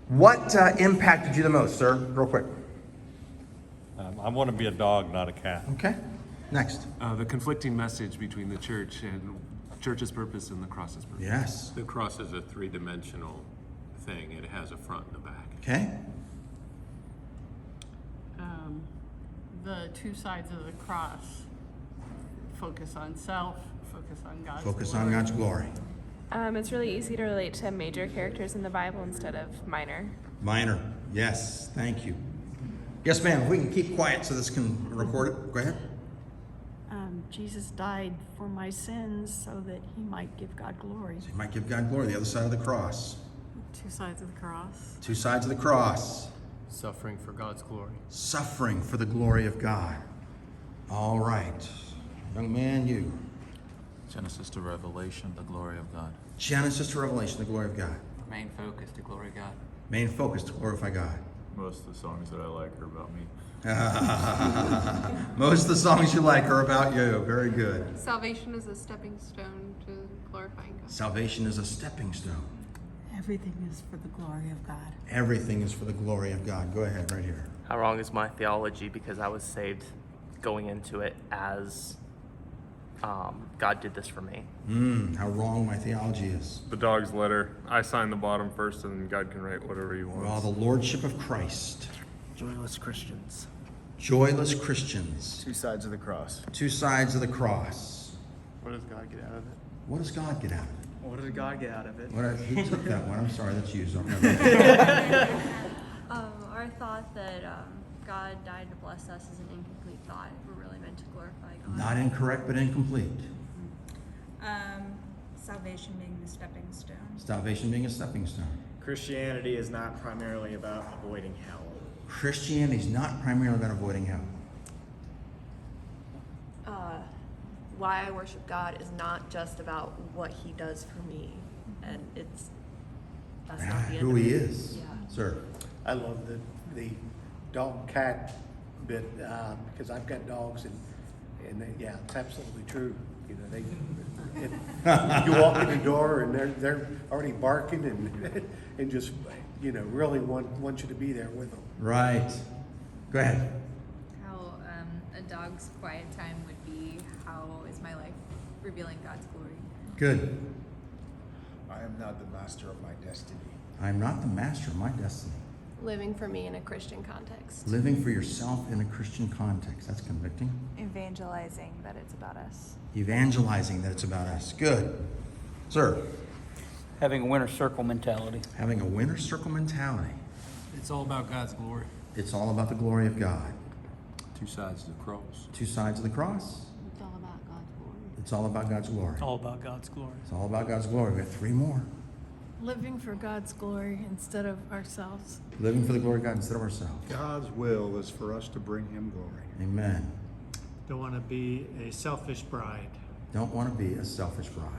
What impacted you the most, sir? Real quick. I want to be a dog, not a cat. Okay. Next. The conflicting message between the church and church's purpose and the cross's purpose. Yes. The cross is a three-dimensional thing. It has a front and a back. Okay. The two sides of the cross. Focus on self, focus on God's Focus glory. on God's glory. It's really easy to relate to major characters in the Bible instead of minor. Minor. Yes. Thank you. Yes, ma'am. If we can keep quiet so this can record it. Go ahead. Jesus died for my sins so that he might give God glory. So you might give God glory. The other side of the cross. Two sides of the cross. Two sides of the cross. Suffering for God's glory. Suffering for the glory of God. All right. Young man, you. Genesis to Revelation, the glory of God. Genesis to Revelation, the glory of God. Main focus, the glory of God. Main focus to glorify God. Most of the songs that I like are about me. Most of the songs you like are about you. Very good. Salvation is a stepping stone to glorifying God. Salvation is a stepping stone. Everything is for the glory of God. Everything is for the glory of God. Go ahead, right here. How wrong is my theology because I was saved going into it as God did this for me. How wrong my theology is. The dog's letter. I sign the bottom first, and then God can write whatever he wants. Well, the lordship of Christ. Joyless Christians. Joyless Christians. Two sides of the cross. Two sides of the cross. What does God get out of it? What does God get out of it? What did God get out of it? Who took that one? I'm sorry, that's you. So Our thought that God died to bless us is an incomplete thought. We're really meant to glorify God. Not incorrect, but incomplete. Salvation being the stepping stone. Salvation being a stepping stone. Christianity is not primarily about avoiding hell. Christianity is not primarily about avoiding hell. Why I worship God is not just about what he does for me. And that's not the end Who of he it. is. Yeah. Sir. I love the dog cat bit because I've got dogs and yeah, it's absolutely true. You know, you walk in the door and they're already barking and just really want you to be there with them. Right. Go ahead. How a dog's quiet time would be, how is my life revealing God's glory? Good. I am not the master of my destiny. I am not the master of my destiny. Living for me in a Christian context. Living for yourself in a Christian context. That's convicting. Evangelizing that it's about us. Evangelizing that it's about us. Good. Sir. Having a winner circle mentality. Having a winner circle mentality. It's all about God's glory. It's all about the glory of God. Two sides of the cross. Two sides of the cross. It's all about God's glory. It's all about God's glory. All about God's glory. It's all about God's glory. We got three more. Living for God's glory instead of ourselves. Living for the glory of God instead of ourselves. God's will is for us to bring him glory. Amen. Don't want to be a selfish bride. Don't want to be a selfish bride.